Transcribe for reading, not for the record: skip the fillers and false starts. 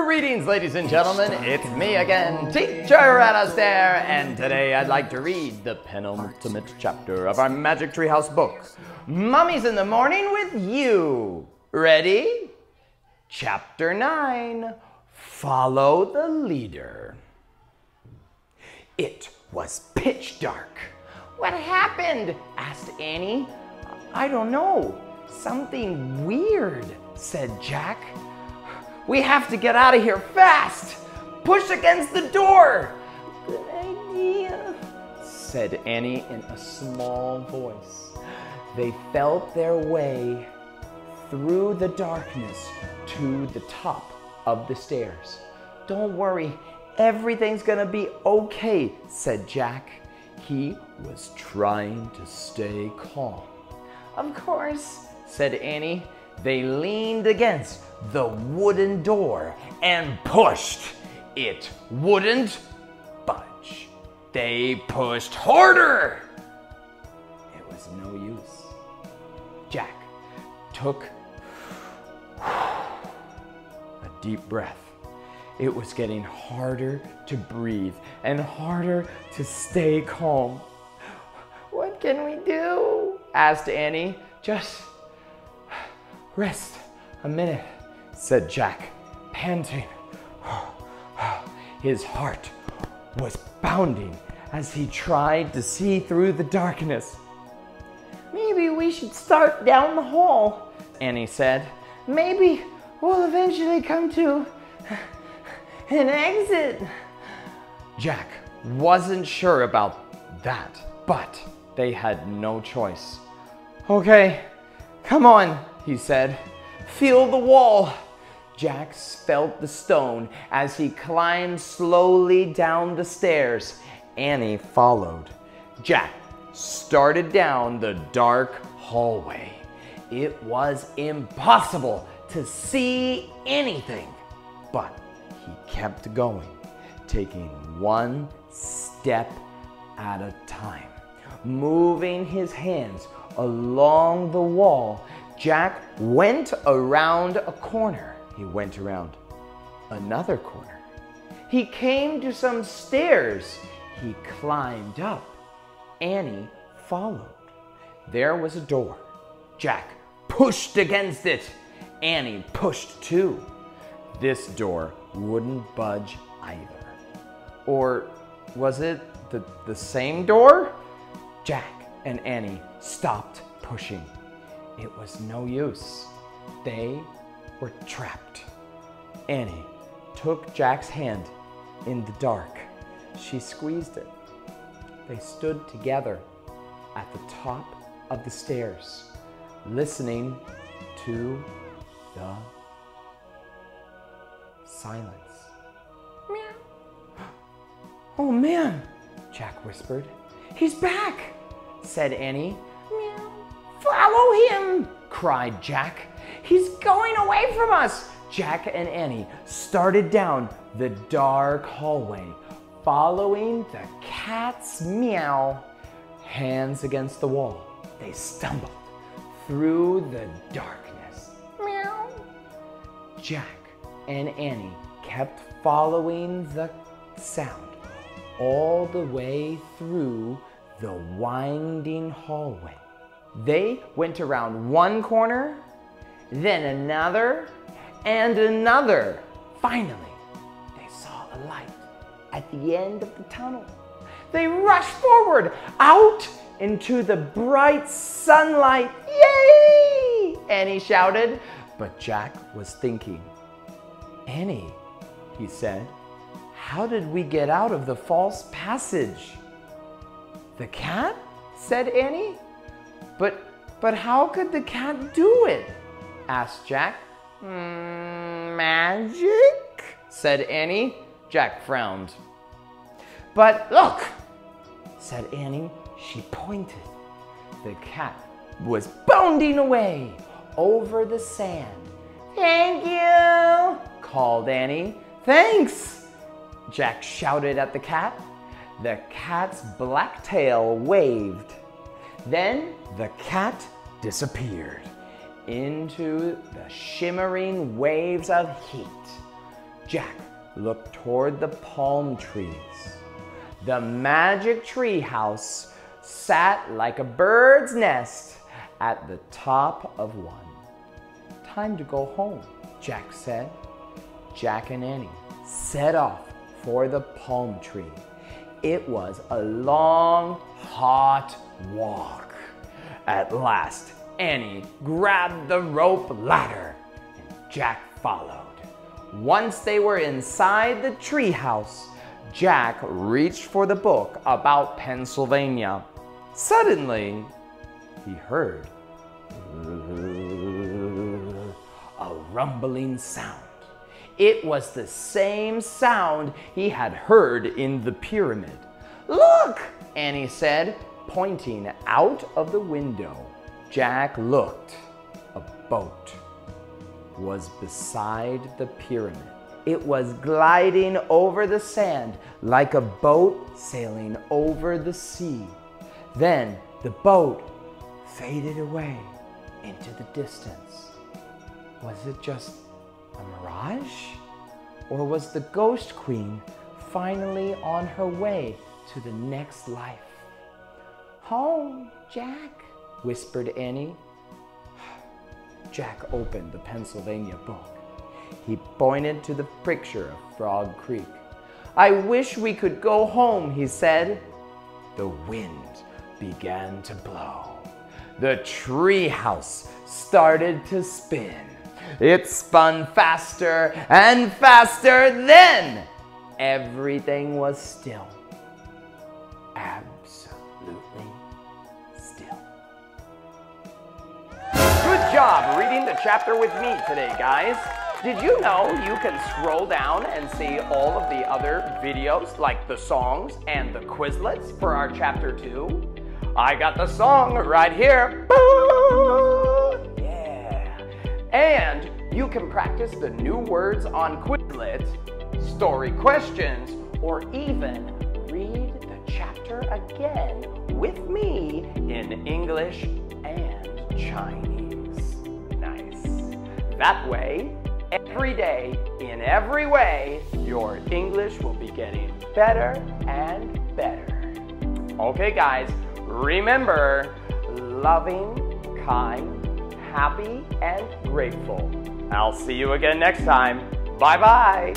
Greetings, ladies and gentlemen. It's me again, Teacher Astaire, and today I'd like to read the penultimate chapter of our Magic Tree House book, Mummies in the Morning with You. Ready? Chapter 9, Follow the Leader. It was pitch dark. What happened? Asked Annie. I don't know. Something weird, said Jack. We have to get out of here fast. Push against the door. Good idea, said Annie in a small voice. They felt their way through the darkness to the top of the stairs. Don't worry, everything's gonna be okay, said Jack. He was trying to stay calm. Of course, said Annie. They leaned against the wooden door and pushed. It wouldn't budge. They pushed harder. It was no use. Jack took a deep breath. It was getting harder to breathe and harder to stay calm. What can we do? Asked Annie. Just rest a minute, said Jack, panting. His heart was pounding as he tried to see through the darkness. Maybe we should start down the hall, Annie said. Maybe we'll eventually come to an exit. Jack wasn't sure about that, but they had no choice. Okay, come on, he said. Feel the wall. Jack felt the stone as he climbed slowly down the stairs. Annie followed. Jack started down the dark hallway. It was impossible to see anything, but he kept going, taking one step at a time, moving his hands along the wall. Jack went around a corner. He went around another corner. He came to some stairs. He climbed up. Annie followed. There was a door. Jack pushed against it. Annie pushed too. This door wouldn't budge either. Or was it the same door? Jack and Annie stopped pushing. It was no use. They were trapped. Annie took Jack's hand in the dark. She squeezed it. They stood together at the top of the stairs, listening to the silence. Meow. Oh man, Jack whispered. He's back, said Annie. Meow. Follow him, cried Jack. He's going away from us. Jack and Annie started down the dark hallway, following the cat's meow. Hands against the wall, they stumbled through the darkness. Meow. Jack and Annie kept following the sound all the way through the winding hallway. They went around one corner, then another, and another. Finally, they saw a light at the end of the tunnel. They rushed forward, out into the bright sunlight. Yay! Annie shouted, but Jack was thinking. Annie, he said, how did we get out of the false passage? The cat? Said Annie. But how could the cat do it? Asked Jack. Magic? Said Annie. Jack frowned. But look, said Annie. She pointed. The cat was bounding away over the sand. Thank you, called Annie. Thanks, Jack shouted at the cat. The cat's black tail waved. Then the cat disappeared into the shimmering waves of heat. Jack looked toward the palm trees. The magic tree house sat like a bird's nest at the top of one. Time to go home, Jack said. Jack and Annie set off for the palm tree. It was a long, hot walk. At last, Annie grabbed the rope ladder and Jack followed. Once they were inside the tree house, Jack reached for the book about Pennsylvania. Suddenly, he heard a rumbling sound. It was the same sound he had heard in the pyramid. Look, Annie said, pointing out of the window. Jack looked. A boat was beside the pyramid. It was gliding over the sand like a boat sailing over the sea. Then the boat faded away into the distance. Was it just a mirage? Or was the Ghost Queen finally on her way to the next life? Home, Jack, whispered Annie. Jack opened the Pennsylvania book. He pointed to the picture of Frog Creek. I wish we could go home, he said. The wind began to blow. The tree house started to spin. It spun faster and faster. Then everything was still. Absolutely still. Good job reading the chapter with me today, guys. Did you know you can scroll down and see all of the other videos, like the songs and the Quizlets for our chapter 2? I got the song right here. Yeah. And you can practice the new words on Quizlet, story questions, or even read the chapter again with me in English and Chinese. Nice. That way, every day, in every way, your English will be getting better and better. Okay, guys, remember, loving, kind, happy, and grateful. I'll see you again next time. Bye-bye.